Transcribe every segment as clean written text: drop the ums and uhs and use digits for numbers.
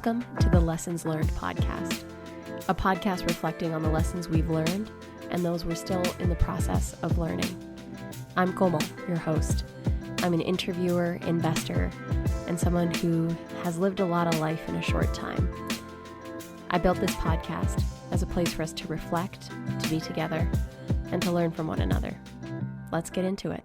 Welcome to the Lessons Learned podcast, a podcast reflecting on the lessons we've learned and those we're still in the process of learning. I'm Komal, your host. I'm an interviewer, investor, and someone who has lived a lot of life in a short time. I built this podcast as a place for us to reflect, to be together, and to learn from one another. Let's get into it.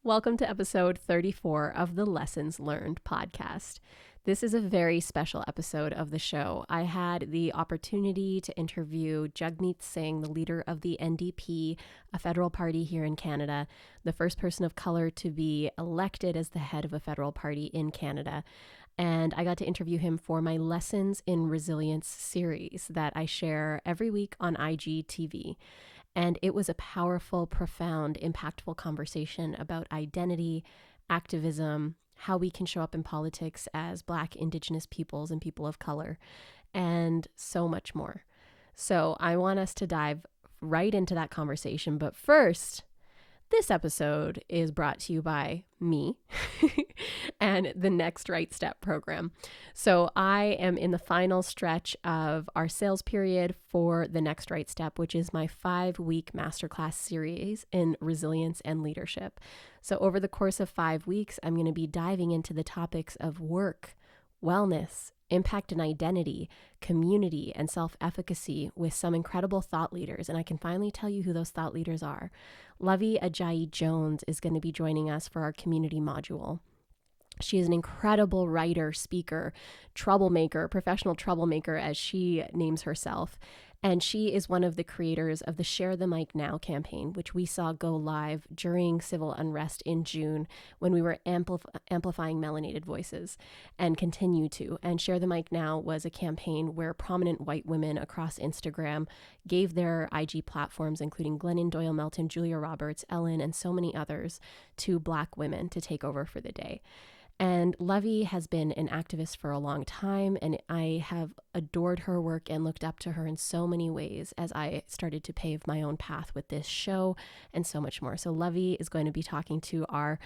Welcome to episode 34 of the Lessons Learned podcast. This is a very special episode of the show. I had the opportunity to interview Jagmeet Singh, the leader of the NDP, a federal party here in Canada, the first person of color to be elected as the head of a federal party in Canada. And I got to interview him for my Lessons in Resilience series that I share every week on IGTV. And it was a powerful, profound, impactful conversation about identity, activism, how we can show up in politics as Black, Indigenous peoples and people of color, and so much more. So I want us to dive right into that conversation. But first, this episode is brought to you by me and the Next Right Step program. So I am in the final stretch of our sales period for the Next Right Step, which is my 5-week masterclass series in resilience and leadership. So over the course of 5 weeks, I'm going to be diving into the topics of work, wellness, impact and identity, community, and self-efficacy with some incredible thought leaders. And I can finally tell you who those thought leaders are. Lovey Ajayi-Jones is going to be joining us for our community module. She is an incredible writer, speaker, troublemaker, professional troublemaker, as she names herself. And she is one of the creators of the Share the Mic Now campaign, which we saw go live during civil unrest in June when we were amplifying melanated voices and continue to. And Share the Mic Now was a campaign where prominent white women across Instagram gave their IG platforms, including Glennon Doyle Melton, Julia Roberts, Ellen, and so many others, to Black women to take over for the day. And Lovey has been an activist for a long time, and I have adored her work and looked up to her in so many ways as I started to pave my own path with this show and so much more. So Lovey is going to be talking to our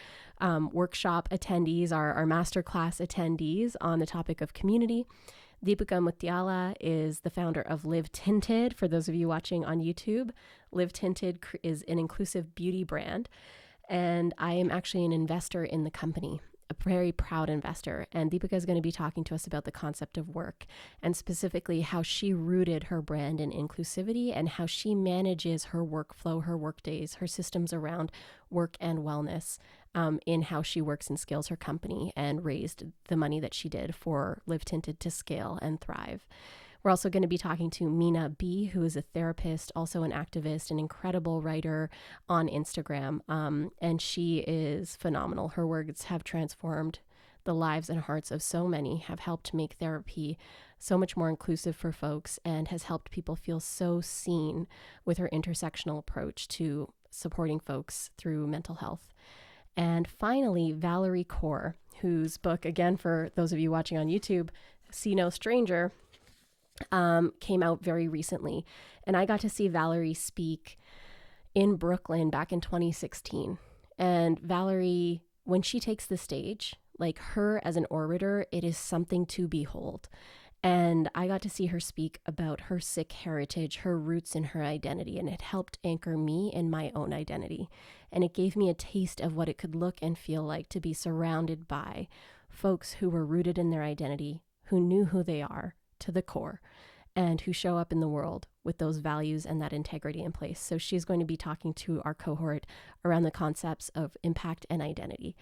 workshop attendees, our masterclass attendees on the topic of community. Deepika Mutyala is the founder of Live Tinted. For those of you watching on YouTube, Live Tinted is an inclusive beauty brand, and I am actually an investor in the company. A very proud investor, and Deepika is going to be talking to us about the concept of work and specifically how she rooted her brand in inclusivity and how she manages her workflow, her work days, her systems around work and wellness in how she works and scales her company and raised the money that she did for Live Tinted to scale and thrive. We're also going to be talking to Mina B, who is a therapist, also an activist, an incredible writer on Instagram, and she is phenomenal. Her words have transformed the lives and hearts of so many, have helped make therapy so much more inclusive for folks, and has helped people feel so seen with her intersectional approach to supporting folks through mental health. And finally, Valerie Kaur, whose book, again, for those of you watching on YouTube, See No Stranger, came out very recently. And I got to see Valerie speak in Brooklyn back in 2016. And Valerie, when she takes the stage, like her as an orator, it is something to behold. And I got to see her speak about her Sikh heritage, her roots and her identity, and it helped anchor me in my own identity. And it gave me a taste of what it could look and feel like to be surrounded by folks who were rooted in their identity, who knew who they are to the core, and who show up in the world with those values and that integrity in place. So she's going to be talking to our cohort around the concepts of impact and identity.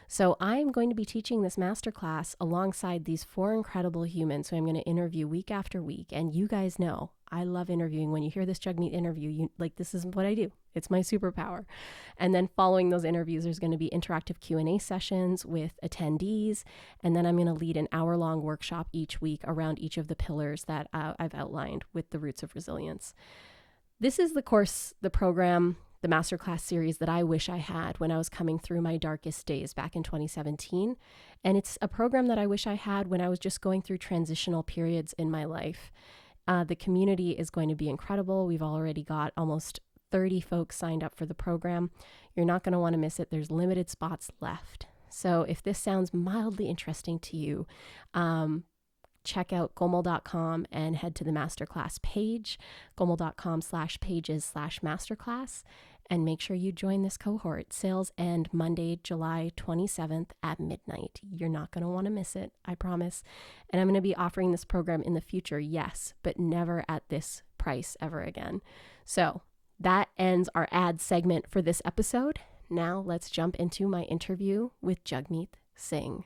So I'm going to be teaching this masterclass alongside these 4 incredible humans who I'm going to interview week after week. And you guys know I love interviewing. When you hear this Jagmeet interview, this is what I do. It's my superpower. And then following those interviews, there's going to be interactive Q&A sessions with attendees. And then I'm going to lead an hour-long workshop each week around each of the pillars that I've outlined with the roots of resilience. This is the course, the program, the masterclass series that I wish I had when I was coming through my darkest days back in 2017. And it's a program that I wish I had when I was just going through transitional periods in my life. The community is going to be incredible. We've already got almost 30 folks signed up for the program. You're not going to want to miss it. There's limited spots left. So if this sounds mildly interesting to you, check out komal.com and head to the masterclass page, komal.com/pages/masterclass, and make sure you join this cohort. Sales end Monday, July 27th at midnight. You're not going to want to miss it, I promise. And I'm going to be offering this program in the future, yes, but never at this price ever again. So that ends our ad segment for this episode. Now let's jump into my interview with Jagmeet Singh.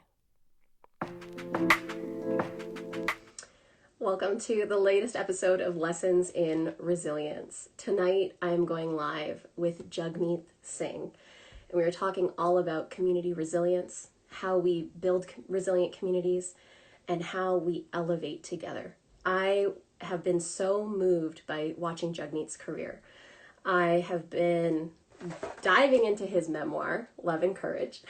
Welcome to the latest episode of Lessons in Resilience. Tonight, I am going live with Jagmeet Singh, and we are talking all about community resilience, how we build resilient communities, and how we elevate together. I have been so moved by watching Jagmeet's career. I have been diving into his memoir, Love and Courage,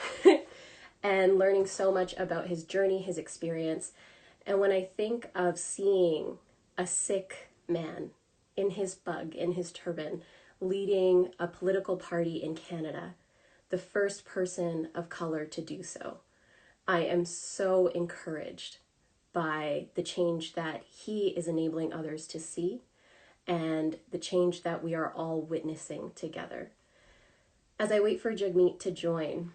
and learning so much about his journey, his experience. And when I think of seeing a Sikh man in his bug, in his turban, leading a political party in Canada, the first person of color to do so, I am so encouraged by the change that he is enabling others to see and the change that we are all witnessing together. As I wait for Jagmeet to join,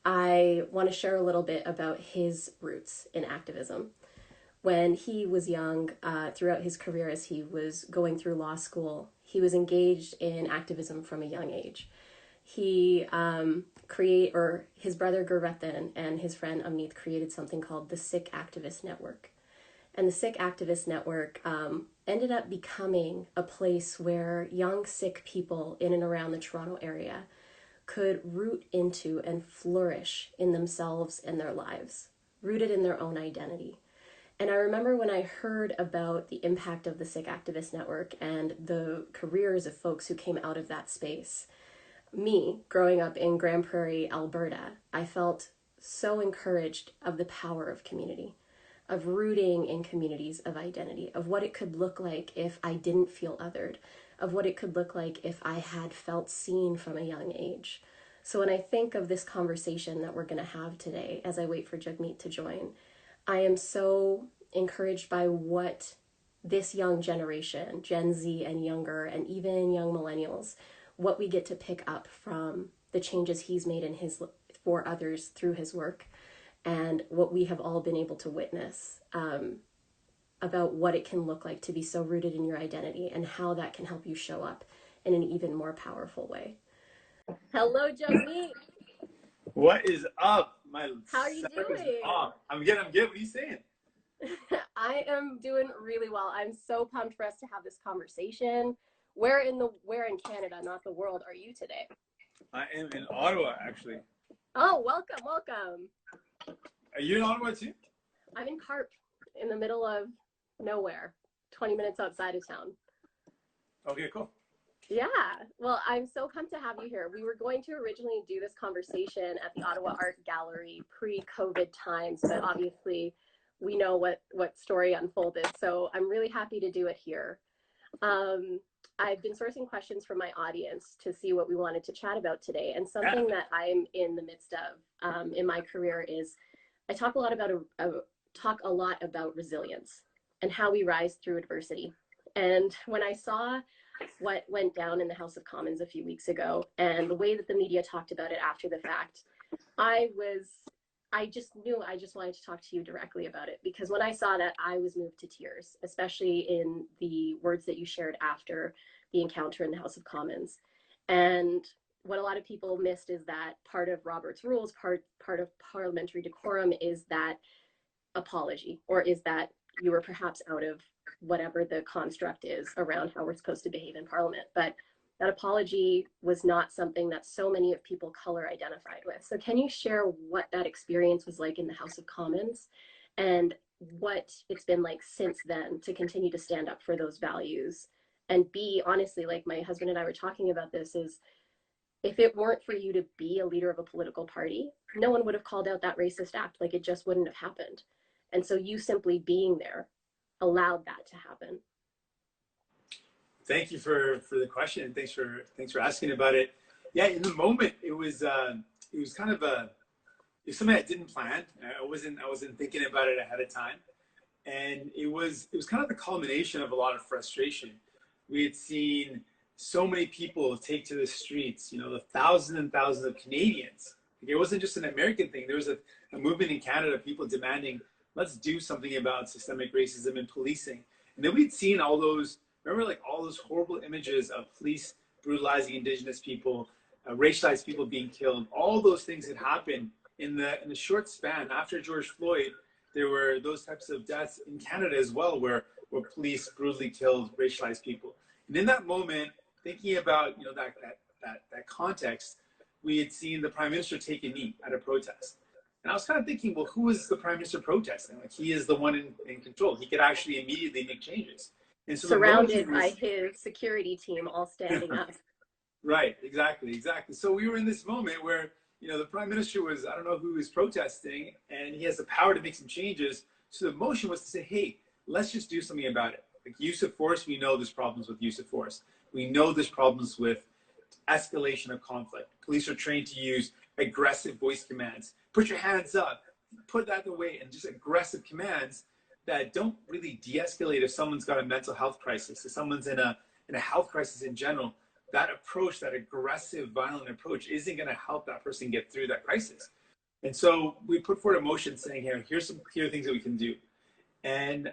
I want to share a little bit about his roots in activism. When he was young, throughout his career as he was going through law school, he was engaged in activism from a young age. He his brother Gurratan and his friend Amneet created something called the Sikh Activist Network. And the Sikh Activist Network ended up becoming a place where young Sikh people in and around the Toronto area could root into and flourish in themselves and their lives, rooted in their own identity. And I remember when I heard about the impact of the Sikh Activist Network and the careers of folks who came out of that space. Me, growing up in Grand Prairie, Alberta, I felt so encouraged of the power of community, of rooting in communities of identity, of what it could look like if I didn't feel othered, of what it could look like if I had felt seen from a young age. So when I think of this conversation that we're going to have today, as I wait for Jagmeet to join, I am so encouraged by what this young generation, Gen Z and younger, and even young millennials, what we get to pick up from the changes he's made in for others through his work, and what we have all been able to witness about what it can look like to be so rooted in your identity and how that can help you show up in an even more powerful way. Hello, Jagmeet. What is up? How are you doing? I'm good. What are you saying? I am doing really well. I'm so pumped for us to have this conversation. Where in Canada, not the world, are you today? I am in Ottawa, actually. Oh, welcome. Are you in Ottawa too? I'm in Carp, in the middle of nowhere, 20 minutes outside of town. Okay, cool. Yeah, well, I'm so pumped to have you here. We were going to originally do this conversation at the Ottawa Art Gallery pre-COVID times, but obviously we know what story unfolded. So I'm really happy to do it here. I've been sourcing questions from my audience to see what we wanted to chat about today. And something that I'm in the midst of in my career is I talk a lot about resilience and how we rise through adversity. And when I saw what went down in the House of Commons a few weeks ago and the way that the media talked about it after the fact, I just knew I just wanted to talk to you directly about it, because when I saw that, I was moved to tears, especially in the words that you shared after the encounter in the House of Commons. And what a lot of people missed is that part of Robert's rules, part of parliamentary decorum, is that apology, or is that you were perhaps out of whatever the construct is around how we're supposed to behave in Parliament. But that apology was not something that so many of people color identified with. So can you share what that experience was like in the House of Commons and what it's been like since then to continue to stand up for those values? And be honestly, like my husband and I were talking about this, is if it weren't for you to be a leader of a political party, no one would have called out that racist act. Like, it just wouldn't have happened. And so you simply being there allowed that to happen. Thank you for the question. Thanks for asking about it. Yeah, in the moment, it was kind of it's something I didn't plan. I wasn't thinking about it ahead of time. And it was kind of the culmination of a lot of frustration. We had seen so many people take to the streets, the thousands and thousands of Canadians. It wasn't just an American thing. There was a movement in Canada, people demanding, let's do something about systemic racism and policing. And then we'd seen all those, remember, like all those horrible images of police brutalizing Indigenous people, racialized people being killed. All those things had happened in the short span after George Floyd. There were those types of deaths in Canada as well, where police brutally killed racialized people. And in that moment, thinking about that context, we had seen the Prime Minister take a knee at a protest. And I was kind of thinking, well, who is the Prime Minister protesting? Like, he is the one in control. He could actually immediately make changes. And so surrounded by his security team all standing up. Right, exactly. So we were in this moment where, the Prime Minister was, I don't know who was protesting, and he has the power to make some changes. So the motion was to say, hey, let's just do something about it. Like use of force, we know there's problems with use of force. We know there's problems with escalation of conflict. Police are trained to use aggressive voice commands. Put your hands up, put that away, and just aggressive commands that don't really de-escalate if someone's got a mental health crisis, if someone's in a health crisis in general. That approach, that aggressive, violent approach, isn't going to help that person get through that crisis. And so we put forward a motion saying, here's some clear things that we can do. And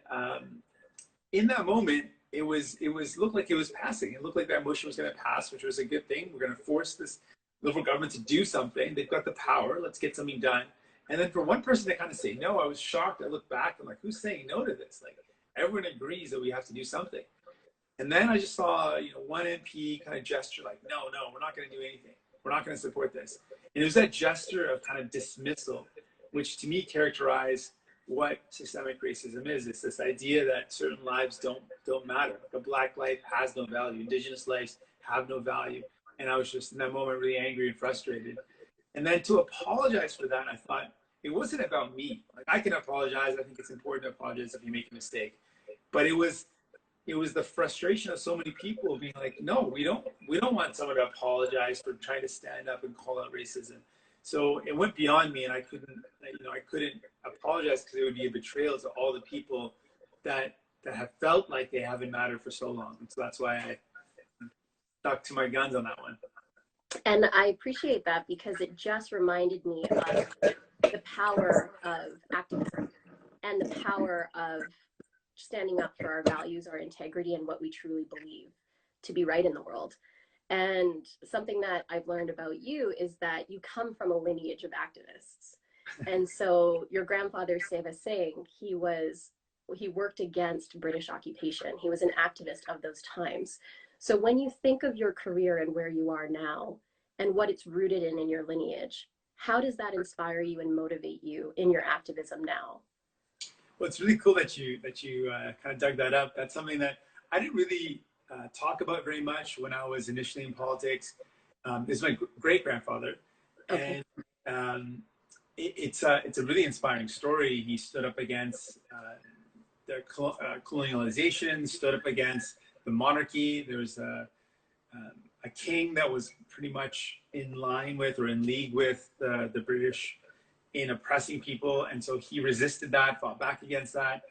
in that moment, it looked like it was passing. It looked like that motion was going to pass, which was a good thing. We're going to force this Liberal government to do something. They've got the power. Let's get something done. And then for one person to kind of say no, I was shocked. I looked back. I'm like, who's saying no to this? Like, everyone agrees that we have to do something. And then I just saw, one MP kind of gesture like, no, we're not going to do anything. We're not going to support this. And it was that gesture of kind of dismissal, which to me characterized what systemic racism is. It's this idea that certain lives don't matter. Like a Black life has no value. Indigenous lives have no value. And I was just in that moment really angry and frustrated. And then to apologize for that, I thought it wasn't about me. Like, I can apologize. I think it's important to apologize if you make a mistake. But it was the frustration of so many people being like, no, we don't want someone to apologize for trying to stand up and call out racism. So it went beyond me, and I couldn't apologize because it would be a betrayal to all the people that have felt like they haven't mattered for so long. And so that's why I stuck to my guns on that one. And I appreciate that, because it just reminded me of the power of activism and the power of standing up for our values, our integrity, and what we truly believe to be right in the world. And something that I've learned about you is that you come from a lineage of activists. And so your grandfather, Seva Singh, he worked against British occupation. He was an activist of those times. So when you think of your career and where you are now and what it's rooted in your lineage, how does that inspire you and motivate you in your activism now? Well, it's really cool that you kind of dug that up. That's something that I didn't really talk about very much when I was initially in politics. It's my great grandfather, okay. And it's a really inspiring story. He stood up against the colonialization, stood up against the monarchy. There was a king that was pretty much in line with or in league with the British in oppressing people, and so he resisted that, fought back against that,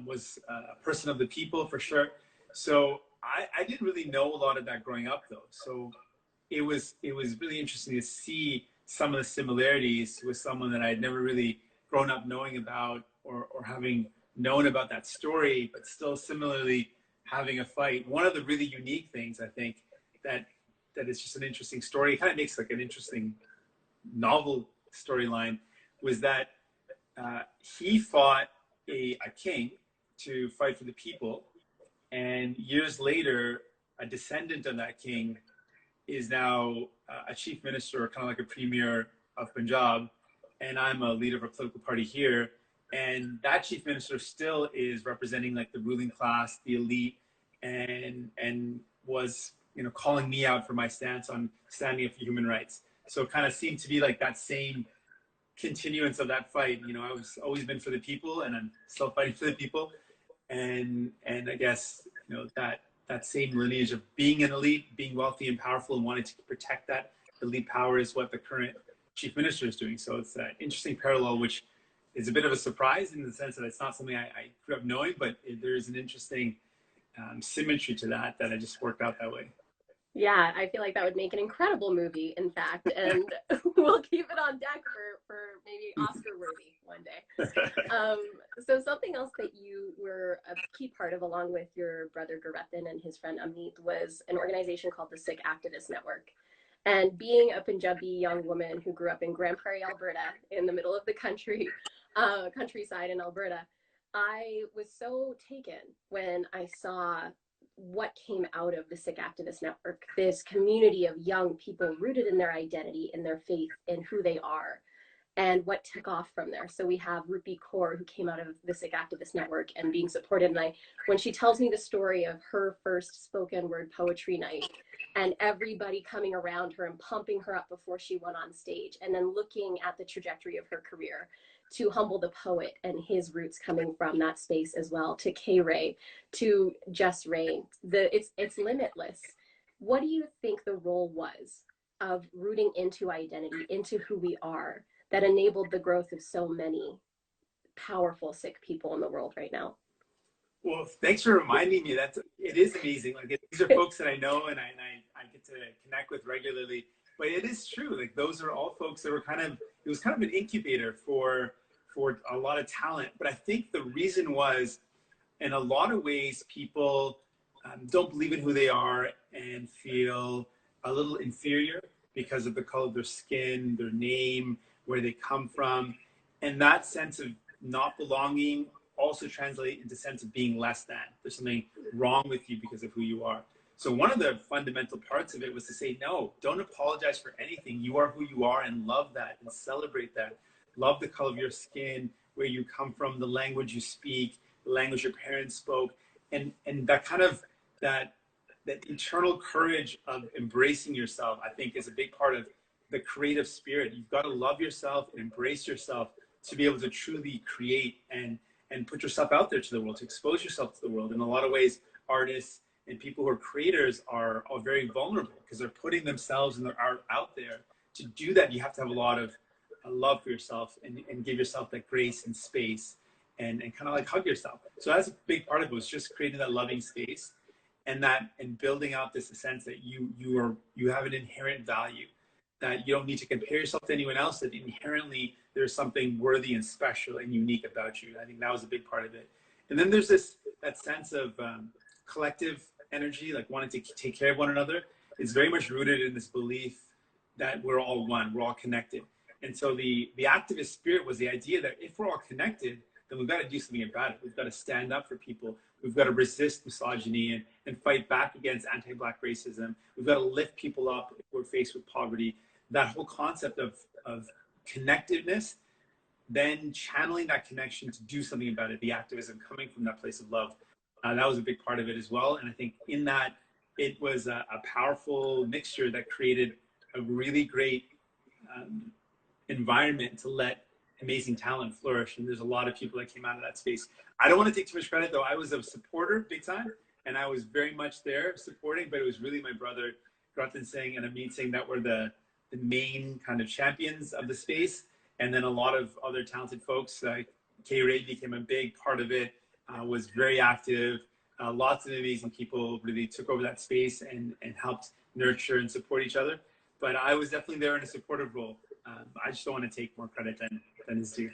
was a person of the people for sure. So I didn't really know a lot of that growing up, though. So it was really interesting to see some of the similarities with someone that I had never really grown up knowing about or having known about that story, but still similarly having a fight. One of the really unique things, I think, that is just an interesting story, it kind of makes like an interesting novel storyline, was that he fought a king to fight for the people, and years later, a descendant of that king is now a chief minister, kind of like a premier of Punjab, and I'm a leader of a political party here, and that chief minister still is representing like the ruling class, the elite, and was calling me out for my stance on standing up for human rights. So it kind of seemed to be like that same continuance of that fight. I was always been for the people, and I'm still fighting for the people, and I guess that same lineage of being an elite, being wealthy and powerful, and wanting to protect that elite power is what the current chief minister is doing. So it's an interesting parallel, which is a bit of a surprise in the sense that it's not something I grew up knowing, but there is an interesting symmetry to that I just worked out that way. Yeah, I feel like that would make an incredible movie, in fact, and we'll keep it on deck for maybe Oscar worthy one day. So something else that you were a key part of, along with your brother Garethan and his friend Amit, was an organization called the Sikh Activist Network. And being a Punjabi young woman who grew up in Grand Prairie, Alberta, in the middle of the countryside in Alberta, I was so taken when I saw what came out of the Sikh Activist Network, this community of young people rooted in their identity, in their faith, in who they are, and what took off from there. So we have Rupi Kaur, who came out of the Sikh Activist Network and being supported. And when she tells me the story of her first spoken word poetry night and everybody coming around her and pumping her up before she went on stage, and then looking at the trajectory of her career, to Humble the Poet and his roots coming from that space as well, to K Ray, to Just Rain, it's limitless. What do you think the role was of rooting into identity, into who we are, that enabled the growth of so many powerful Sikh people in the world right now? Well, thanks for reminding me. It is amazing. Like, these are folks that I know and I get to connect with regularly. But it is true. Like, those are all folks that were it was kind of an incubator for a lot of talent. But I think the reason was, in a lot of ways, people don't believe in who they are and feel a little inferior because of the color of their skin, their name, where they come from. And that sense of not belonging also translate into sense of being less than. There's something wrong with you because of who you are. So one of the fundamental parts of it was to say, no, don't apologize for anything. You are who you are, and love that and celebrate that. Love the color of your skin, where you come from, the language you speak, the language your parents spoke, and that kind of that internal courage of embracing yourself, I think, is a big part of the creative spirit. You've got to love yourself and embrace yourself to be able to truly create and put yourself out there to the world, to expose yourself to the world. In a lot of ways, artists and people who are creators are very vulnerable because they're putting themselves and their art out there. To do that, you have to have a lot of love for yourself and give yourself that grace and space and kind of like hug yourself. So that's a big part of it, was just creating that loving space and building out this sense that you have an inherent value, that you don't need to compare yourself to anyone else, that inherently there's something worthy and special and unique about you. I think that was a big part of it. And then there's that sense of collective energy, like wanting to take care of one another. It's very much rooted in this belief that we're all one, we're all connected. And so the activist spirit was the idea that if we're all connected, then we've got to do something about it. We've got to stand up for people. We've got to resist misogyny and fight back against anti-Black racism. We've got to lift people up if we're faced with poverty. That whole concept of connectedness, then channeling that connection to do something about it, the activism coming from that place of love. That was a big part of it as well. And I think in that, it was a powerful mixture that created a really great environment to let amazing talent flourish. And there's a lot of people that came out of that space. I don't want to take too much credit, though. I was a supporter big time, and I was very much there supporting, but it was really my brother, Garethan Singh and Amit Singh, that were the main kind of champions of the space. And then a lot of other talented folks, like K Ray became a big part of it, was very active. Lots of amazing people really took over that space and helped nurture and support each other. But I was definitely there in a supportive role. I just don't want to take more credit than is due.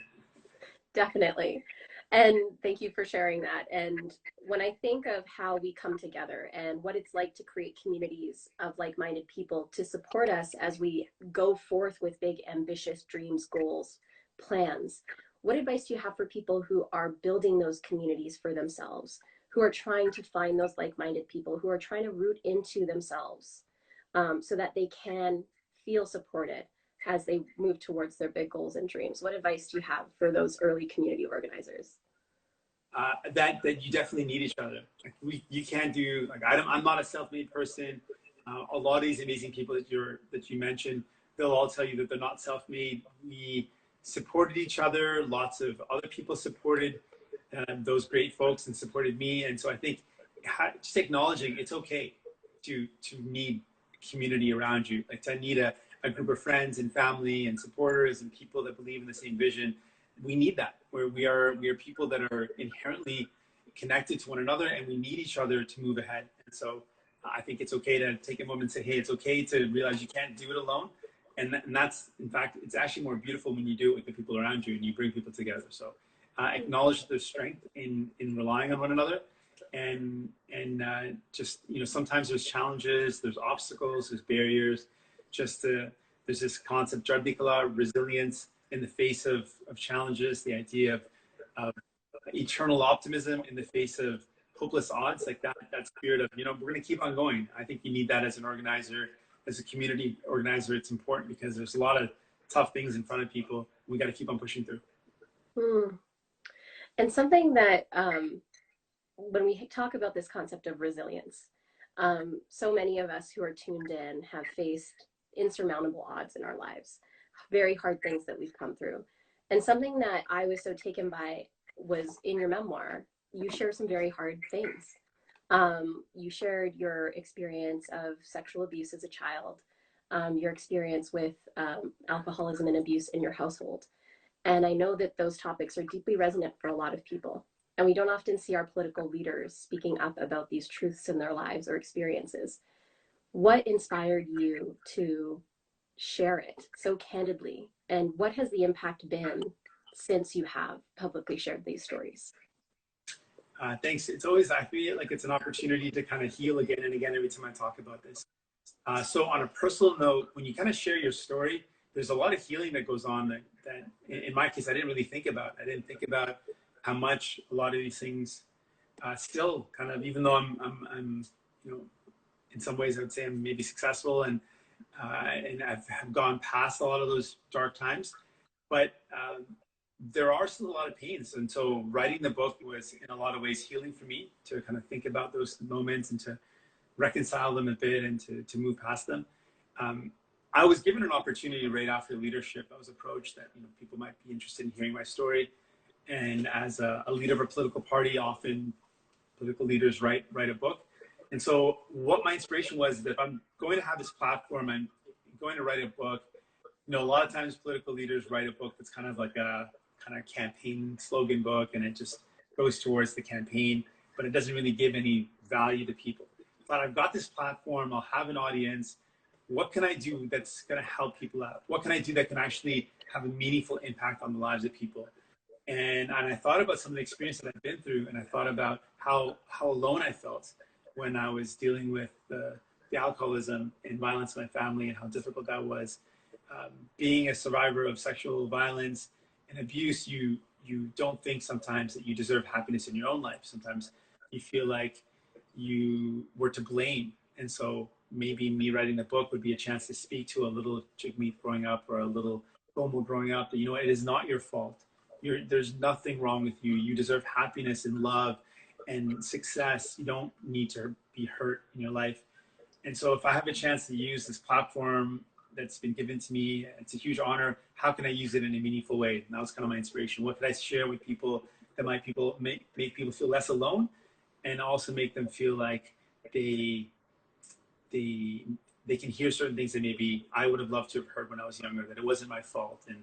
Definitely. And thank you for sharing that. And when I think of how we come together and what it's like to create communities of like-minded people to support us as we go forth with big, ambitious dreams, goals, plans, what advice do you have for people who are building those communities for themselves, who are trying to find those like-minded people, who are trying to root into themselves so that they can feel supported as they move towards their big goals and dreams? What advice do you have for those early community organizers? That you definitely need each other. Like you can't do, like, I'm not a self-made person. A lot of these amazing people that you mentioned, they'll all tell you that they're not self-made. We supported each other. Lots of other people supported those great folks and supported me. And so I think just acknowledging it's okay to need community around you, like to need a a group of friends and family and supporters and people that believe in the same vision. We need that, where we are people that are inherently connected to one another, and we need each other to move ahead. And so I think it's okay to take a moment and say, hey, it's okay to realize you can't do it alone. And that's, in fact, it's actually more beautiful when you do it with the people around you and you bring people together. So acknowledge their strength in relying on one another. And just, you know, sometimes there's challenges, there's obstacles, there's barriers. There's this concept, resilience in the face of challenges, the idea of eternal optimism in the face of hopeless odds, like that spirit of, you know, we're going to keep on going. I think you need that as an organizer, as a community organizer. It's important because there's a lot of tough things in front of people. We got to keep on pushing through. And something that when we talk about this concept of resilience, so many of us who are tuned in have faced insurmountable odds in our lives, very hard things that we've come through. And something that I was so taken by was in your memoir, you share some very hard things. You shared your experience of sexual abuse as a child, your experience with alcoholism and abuse in your household. And I know that those topics are deeply resonant for a lot of people. And we don't often see our political leaders speaking up about these truths in their lives or experiences. What inspired you to share it so candidly? And what has the impact been since you have publicly shared these stories? Thanks. It's always, I feel like it's an opportunity to kind of heal again and again every time I talk about this. So on a personal note, when you kind of share your story, there's a lot of healing that goes on that in my case, I didn't really think about. I didn't think about how much a lot of these things still kind of, even though I'm, you know, in some ways I would say I'm maybe successful and I've gone past a lot of those dark times, but there are still a lot of pains. And so writing the book was in a lot of ways healing for me to kind of think about those moments and to reconcile them a bit and to move past them. I was given an opportunity right after leadership. I was approached that, you know, people might be interested in hearing my story. And as a leader of a political party, often political leaders write a book. And so what my inspiration was that if I'm going to have this platform, I'm going to write a book. You know, a lot of times political leaders write a book that's kind of like a kind of campaign slogan book, and it just goes towards the campaign, but it doesn't really give any value to people. But I've got this platform, I'll have an audience. What can I do that's going to help people out? What can I do that can actually have a meaningful impact on the lives of people? And I thought about some of the experience that I've been through, and I thought about how alone I felt when I was dealing with the alcoholism and violence in my family, and how difficult that was. Being a survivor of sexual violence and abuse, you don't think sometimes that you deserve happiness in your own life. Sometimes you feel like you were to blame. And so maybe me writing the book would be a chance to speak to a little Jagmeet growing up or a little Komal growing up. You know, it is not your fault. There's nothing wrong with you. You deserve happiness and love and success. You don't need to be hurt in your life. And so if I have a chance to use this platform that's been given to me, it's a huge honor. How can I use it in a meaningful way? And that was kind of my inspiration. What could I share with people that might make people feel less alone, and also make them feel like they can hear certain things that maybe I would have loved to have heard when I was younger, that it wasn't my fault, and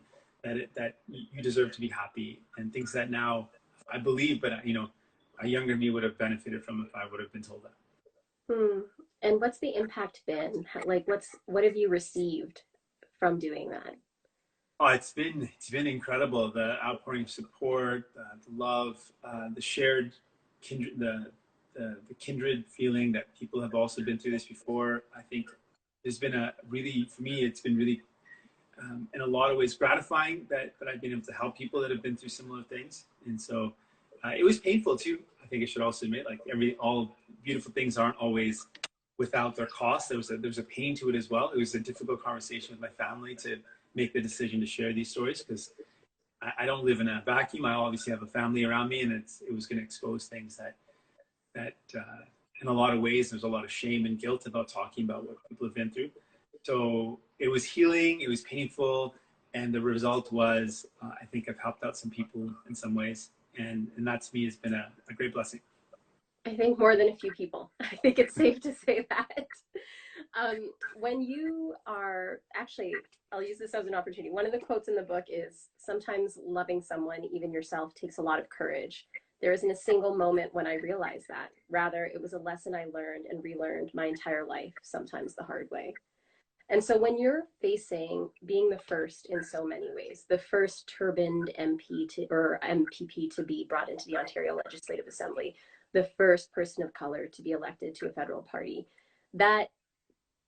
that you deserve to be happy, and things that now I believe, but you know, a younger me would have benefited from if I would have been told that. And what's the impact been? Like, what have you received from doing that? Oh, it's been incredible. The outpouring of support, the love, the shared kindred, the kindred feeling that people have also been through this before. I think there's been for me, it's been really, in a lot of ways gratifying that I've been able to help people that have been through similar things. And so it was painful too. I think I should also admit, like all beautiful things aren't always without their cost. There's a pain to it as well. It was a difficult conversation with my family to make the decision to share these stories, because I don't live in a vacuum. I obviously have a family around me, and it was going to expose things that in a lot of ways, there's a lot of shame and guilt about talking about what people have been through. So it was healing, it was painful, and the result was, I think I've helped out some people in some ways, and that to me has been a great blessing. I think more than a few people. I think it's safe to say that. when you are actually, I'll use this as an opportunity. One of the quotes in the book is, sometimes loving someone, even yourself, takes a lot of courage. There isn't a single moment when I realized that. Rather, it was a lesson I learned and relearned my entire life, sometimes the hard way. And so when you're facing being the first in so many ways, the first turbaned MP or MPP to be brought into the Ontario Legislative Assembly, the first person of color to be elected to a federal party, that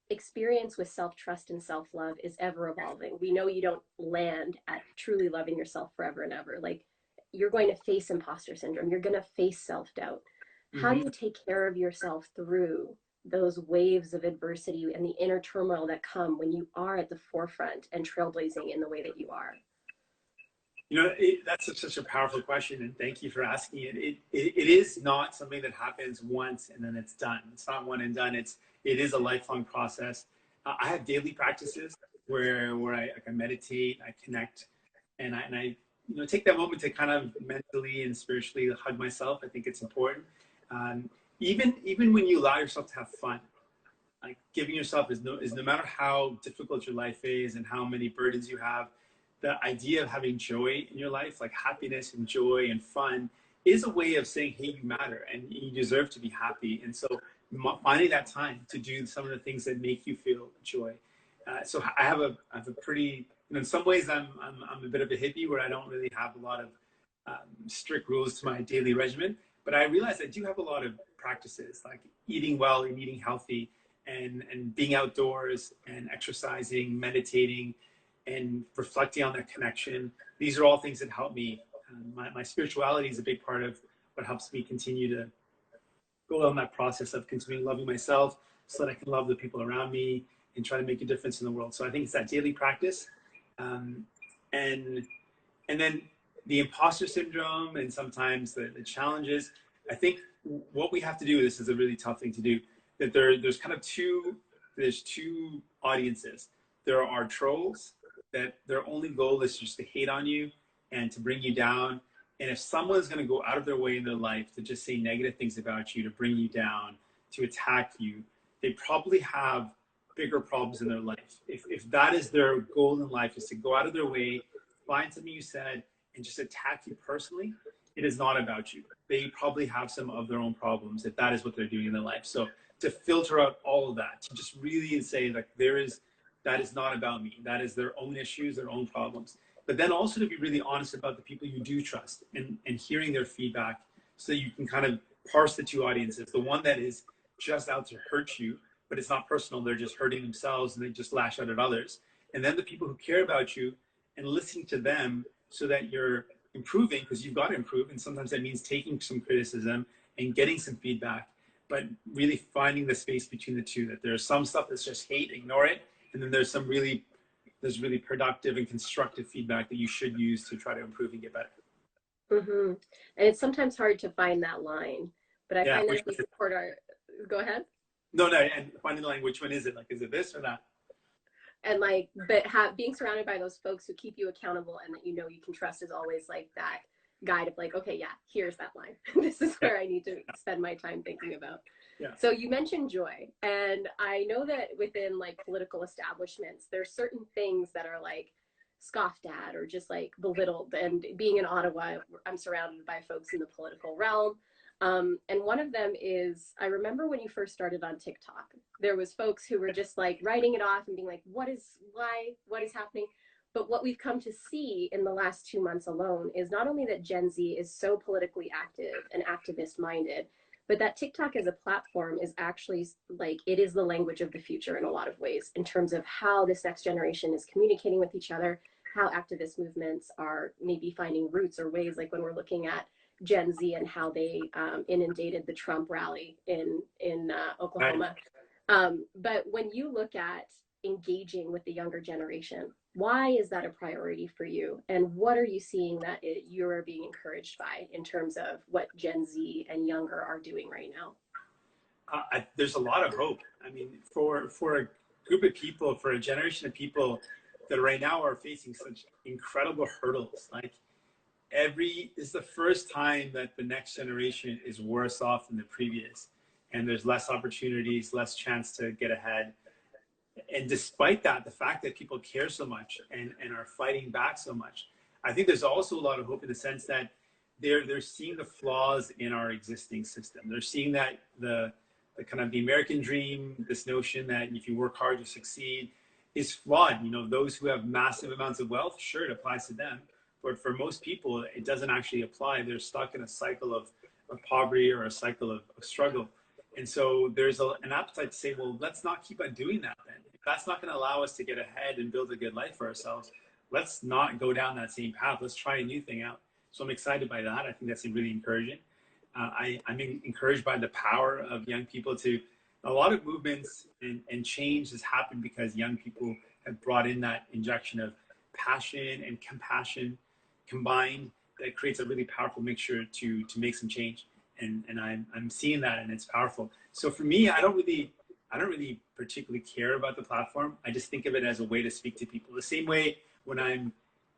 experience with self-trust and self-love is ever evolving. We know you don't land at truly loving yourself forever and ever. Like, you're going to face imposter syndrome. You're going to face self-doubt. How do you take care of yourself through those waves of adversity and the inner turmoil that come when you are at the forefront and trailblazing in the way that you are? You know, that's such a powerful question, and thank you for asking it. It is not something that happens once and then it's done. It's not one and done. It is a lifelong process. I have daily practices where I meditate, I connect, and I take that moment to kind of mentally and spiritually hug myself. I think it's important. Even when you allow yourself to have fun, like giving yourself is no matter how difficult your life is and how many burdens you have, the idea of having joy in your life, like happiness and joy and fun, is a way of saying, hey, you matter and you deserve to be happy. And so finding that time to do some of the things that make you feel joy. So I have a pretty, in some ways I'm a bit of a hippie where I don't really have a lot of strict rules to my daily regimen, but I realize I do have a lot of practices like eating well and eating healthy and being outdoors and exercising, meditating, and reflecting on that connection. These are all things that help me. My spirituality is a big part of what helps me continue to go on that process of continuing loving myself so that I can love the people around me and try to make a difference in the world. So I think it's that daily practice. And then the imposter syndrome and sometimes the challenges. I think what we have to do, this is a really tough thing to do, that there's kind of two audiences. There are trolls that their only goal is just to hate on you and to bring you down. And if someone's going to go out of their way in their life to just say negative things about you, to bring you down, to attack you, they probably have bigger problems in their life. If that is their goal in life, is to go out of their way, find something you said, and just attack you personally, it is not about you. They probably have some of their own problems if that is what they're doing in their life. So to filter out all of that, to just really say like that is not about me. That is their own issues, their own problems. But then also to be really honest about the people you do trust and hearing their feedback so you can kind of parse the two audiences. The one that is just out to hurt you, but it's not personal. They're just hurting themselves and they just lash out at others. And then the people who care about you and listening to them so that you're improving, because you've got to improve. And sometimes that means taking some criticism and getting some feedback, but really finding the space between the two, that there's some stuff that's just hate, ignore it. And then there's really productive and constructive feedback that you should use to try to improve and get better. Mm-hmm. And it's sometimes hard to find that line, but I find that if we support our, go ahead. No, and finding the line, which one is it? Like, is it this or that? And like, but being surrounded by those folks who keep you accountable and that you know you can trust is always like that guide of like, okay, yeah, here's that line. This is where I need to spend my time thinking about. Yeah. So you mentioned joy, and I know that within like political establishments, there's certain things that are like scoffed at or just like belittled. And being in Ottawa, I'm surrounded by folks in the political realm. And one of them is, I remember when you first started on TikTok, there was folks who were just like writing it off and being like, what is happening? But what we've come to see in the last 2 months alone is not only that Gen Z is so politically active and activist minded, but that TikTok as a platform is actually like, it is the language of the future in a lot of ways in terms of how this next generation is communicating with each other, how activist movements are maybe finding roots or ways, like when we're looking at Gen Z and how they inundated the Trump rally in Oklahoma. But when you look at engaging with the younger generation, why is that a priority for you? And what are you seeing that you're being encouraged by in terms of what Gen Z and younger are doing right now? There's a lot of hope. I mean, for a group of people, for a generation of people that right now are facing such incredible hurdles, like is the first time that the next generation is worse off than the previous, and there's less opportunities, less chance to get ahead. And despite that, the fact that people care so much and are fighting back so much, I think there's also a lot of hope in the sense that they're seeing the flaws in our existing system. They're seeing that the kind of the American dream, this notion that if you work hard, you succeed, is flawed. You know, those who have massive amounts of wealth, sure, it applies to them. But for most people, it doesn't actually apply. They're stuck in a cycle of poverty or a cycle of struggle. And so there's an appetite to say, well, let's not keep on doing that then. If that's not going to allow us to get ahead and build a good life for ourselves, let's not go down that same path. Let's try a new thing out. So I'm excited by that. I think that's really encouraging. I'm encouraged by the power of young people to, a lot of movements and change has happened because young people have brought in that injection of passion and compassion combined that creates a really powerful mixture to make some change. And I'm seeing that, and it's powerful. So for me, I don't really particularly care about the platform. I just think of it as a way to speak to people. The same way when I'm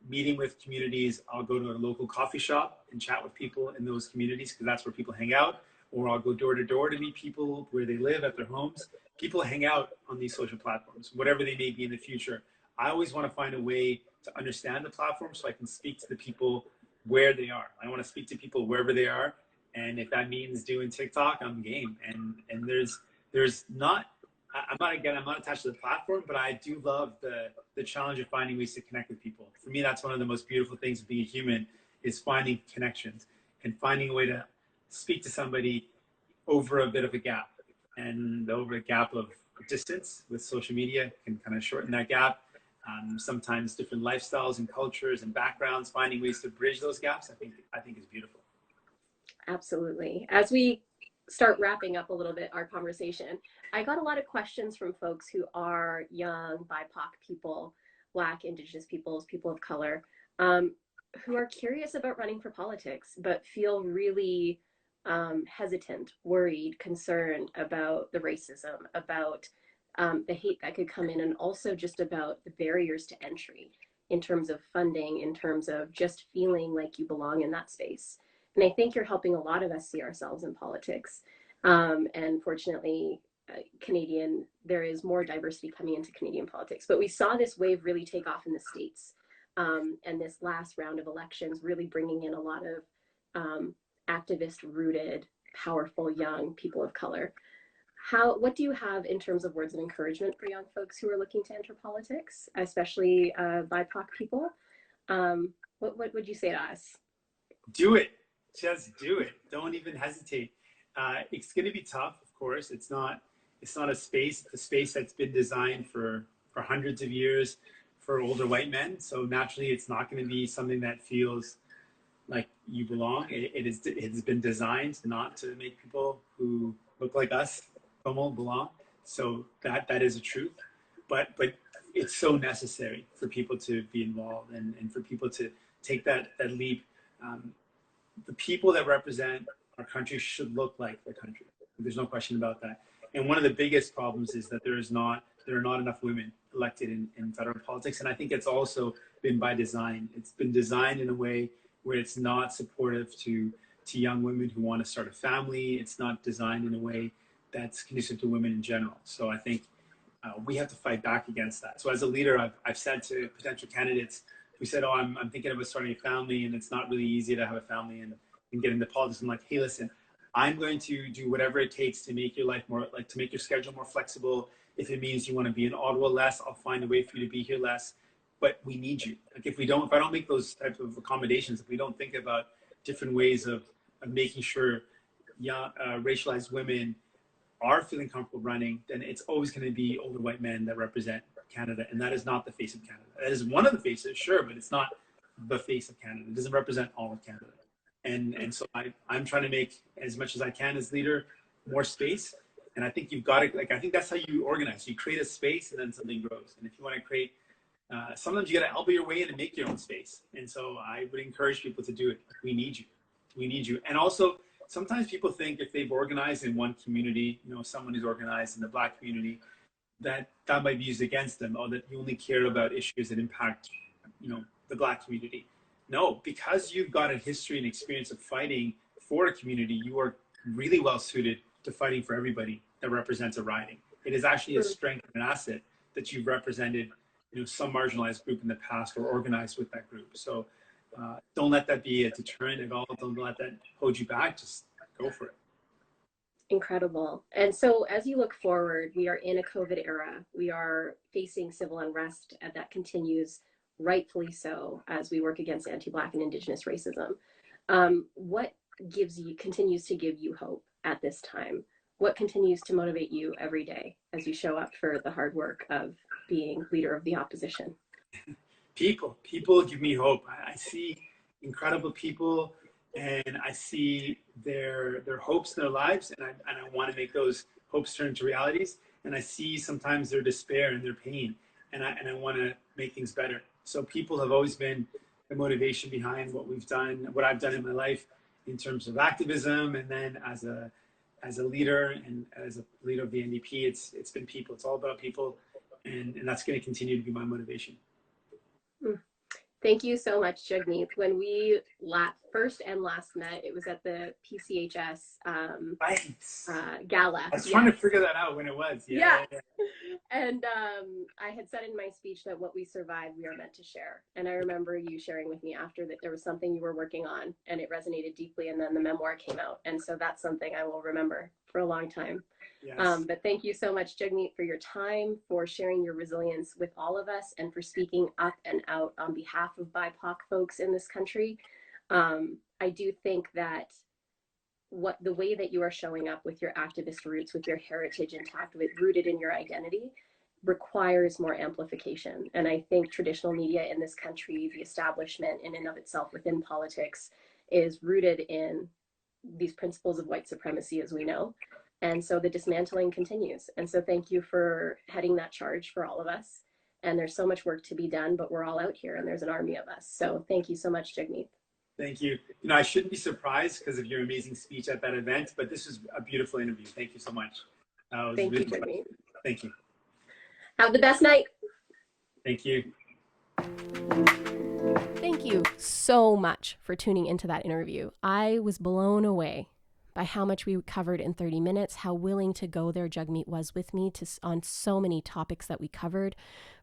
meeting with communities, I'll go to a local coffee shop and chat with people in those communities because that's where people hang out. Or I'll go door to door to meet people where they live at their homes. People hang out on these social platforms, whatever they may be in the future. I always want to find a way to understand the platform so I can speak to the people where they are. I want to speak to people wherever they are. And if that means doing TikTok, I'm game. And there's not, I'm not attached to the platform, but I do love the challenge of finding ways to connect with people. For me, that's one of the most beautiful things of being a human is finding connections and finding a way to speak to somebody over a bit of a gap. And over a gap of distance with social media can kind of shorten that gap. Sometimes different lifestyles and cultures and backgrounds, finding ways to bridge those gaps, I think is beautiful. Absolutely. As we start wrapping up a little bit our conversation, I got a lot of questions from folks who are young, BIPOC people, Black, Indigenous peoples, people of color, who are curious about running for politics, but feel really hesitant, worried, concerned about the racism, about the hate that could come in, and also just about the barriers to entry in terms of funding, in terms of just feeling like you belong in that space. And I think you're helping a lot of us see ourselves in politics. And fortunately, there is more diversity coming into Canadian politics. But we saw this wave really take off in the States. And this last round of elections really bringing in a lot of activist-rooted, powerful young people of color. What do you have in terms of words of encouragement for young folks who are looking to enter politics, especially BIPOC people? What would you say to us? Do it. Just do it. Don't even hesitate. It's going to be tough, of course. It's not a space that's been designed for hundreds of years for older white men. So naturally, it's not going to be something that feels like you belong. It has been designed not to make people who look like us, Komal, belong. So that is a truth. But it's so necessary for people to be involved and for people to take that leap. The people that represent our country should look like the country. There's no question about that. And one of the biggest problems is that there are not enough women elected in federal politics. And I think it's also been by design. It's been designed in a way where it's not supportive to young women who want to start a family. It's not designed in a way that's conducive to women in general. So I think we have to fight back against that. So as a leader, I've said to potential candidates who said, oh, I'm thinking about starting a family and it's not really easy to have a family and get into politics. I'm like, hey, listen, I'm going to do whatever it takes to make your life to make your schedule more flexible. If it means you want to be in Ottawa less, I'll find a way for you to be here less. But we need you. Like if I don't make those types of accommodations, if we don't think about different ways of making sure young, racialized women are feeling comfortable running, then it's always going to be older white men that represent Canada. And that is not the face of Canada. That is one of the faces, sure, but it's not the face of Canada. It doesn't represent all of Canada. And so I'm trying to make as much as I can as leader, more space. And I think you've got to, I think that's how you organize. You create a space and then something grows. And if you want to create, sometimes you got to elbow your way in and make your own space. And so I would encourage people to do it. We need you. We need you. And also, sometimes people think if they've organized in one community, someone who's organized in the Black community, that might be used against them, or that you only care about issues that impact, the Black community. No, because you've got a history and experience of fighting for a community, you are really well suited to fighting for everybody that represents a riding. It is actually a strength and an asset that you've represented, some marginalized group in the past or organized with that group. So don't let that be a deterrent at all. Don't let that hold you back. Just go for it. Incredible. And so as you look forward, we are in a COVID era. We are facing civil unrest, and that continues, rightfully so, as we work against anti-Black and Indigenous racism. What continues to give you hope at this time? What continues to motivate you every day as you show up for the hard work of being leader of the opposition? People give me hope. I see incredible people, and I see their hopes in their lives, and I want to make those hopes turn into realities. And I see sometimes their despair and their pain, and I want to make things better. So people have always been the motivation behind what we've done, what I've done in my life in terms of activism, and then as a leader and as a leader of the NDP, it's been people. It's all about people, and that's going to continue to be my motivation. Thank you so much, Jagmeet. When we first and last met, it was at the PCHS gala. I was trying to figure that out when it was. Yeah. And I had said in my speech that what we survived, we are meant to share. And I remember you sharing with me after that there was something you were working on, and it resonated deeply, and then the memoir came out. And so that's something I will remember for a long time. Yes. But thank you so much, Jagmeet, for your time, for sharing your resilience with all of us, and for speaking up and out on behalf of BIPOC folks in this country. I do think that the way that you are showing up with your activist roots, with your heritage intact, rooted in your identity, requires more amplification. And I think traditional media in this country, the establishment in and of itself within politics, is rooted in these principles of white supremacy, as we know. And so the dismantling continues. And so thank you for heading that charge for all of us. And there's so much work to be done, but we're all out here, and there's an army of us. So thank you so much, Jagmeet. Thank you. I shouldn't be surprised because of your amazing speech at that event, but this was a beautiful interview. Thank you so much. Thank you, Jagmeet. Thank you. Have the best night. Thank you. Thank you so much for tuning into that interview. I was blown away by how much we covered in 30 minutes, how willing to go there Jagmeet was with me on so many topics that we covered,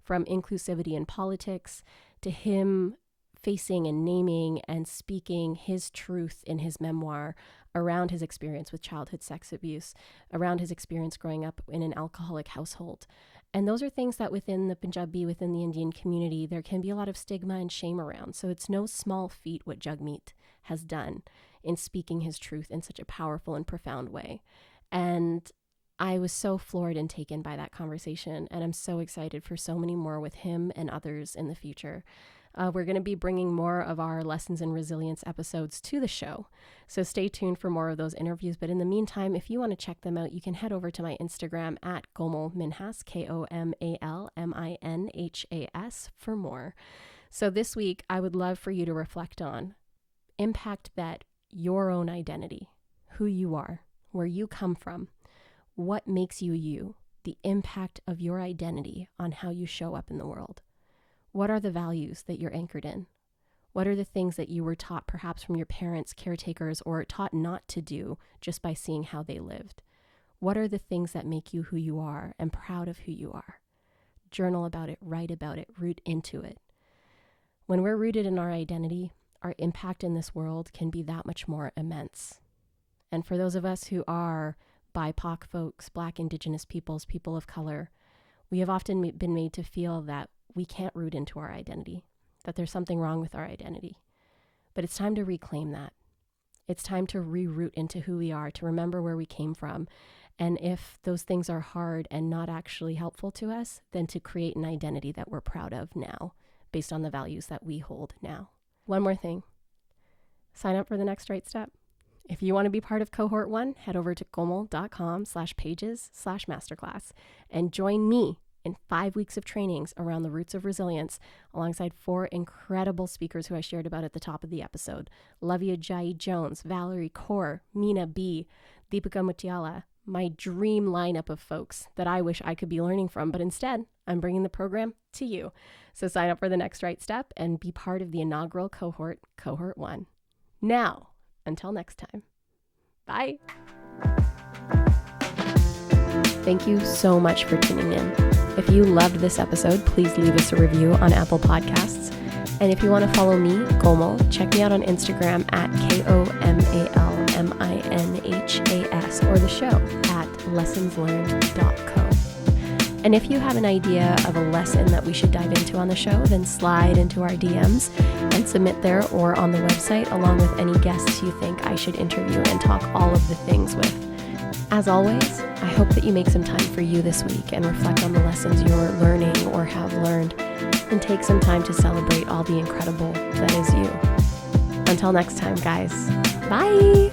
from inclusivity in politics to him facing and naming and speaking his truth in his memoir around his experience with childhood sex abuse, around his experience growing up in an alcoholic household. And those are things that within the Punjabi, within the Indian community, there can be a lot of stigma and shame around. So it's no small feat what Jagmeet has done in speaking his truth in such a powerful and profound way. And I was so floored and taken by that conversation. And I'm so excited for so many more with him and others in the future. We're going to be bringing more of our Lessons in Resilience episodes to the show. So stay tuned for more of those interviews. But in the meantime, if you want to check them out, you can head over to my Instagram at Komal Minhas, KOMALMINHAS, for more. So this week, I would love for you to reflect on impact that your own identity, who you are, where you come from, what makes you you, the impact of your identity on how you show up in the world. What are the values that you're anchored in? What are the things that you were taught perhaps from your parents, caretakers, or taught not to do just by seeing how they lived? What are the things that make you who you are and proud of who you are? Journal about it, write about it, root into it. When we're rooted in our identity, our impact in this world can be that much more immense. And for those of us who are BIPOC folks, Black, Indigenous peoples, people of color, we have often been made to feel that we can't root into our identity, that there's something wrong with our identity. But it's time to reclaim that. It's time to reroot into who we are, to remember where we came from. And if those things are hard and not actually helpful to us, then to create an identity that we're proud of now, based on the values that we hold now. One more thing. Sign up for the next right step. If you want to be part of cohort 1, head over to komal.com/pages/masterclass and join me in 5 weeks of trainings around the roots of resilience alongside 4 incredible speakers who I shared about at the top of the episode. Lavia Jai-Jones, Valerie Kaur, Meena B, Deepika Mutiala, my dream lineup of folks that I wish I could be learning from, but instead I'm bringing the program to you. So sign up for the next right step and be part of the inaugural cohort, cohort 1. Now, until next time, bye. Thank you so much for tuning in. If you loved this episode, please leave us a review on Apple Podcasts. And if you want to follow me, Komal, check me out on Instagram at KOMALMINHAS or the show at lessonslearned.co. And if you have an idea of a lesson that we should dive into on the show, then slide into our DMs and submit there or on the website, along with any guests you think I should interview and talk all of the things with. As always, I hope that you make some time for you this week and reflect on the lessons you're learning or have learned, and take some time to celebrate all the incredible that is you. Until next time, guys. Bye!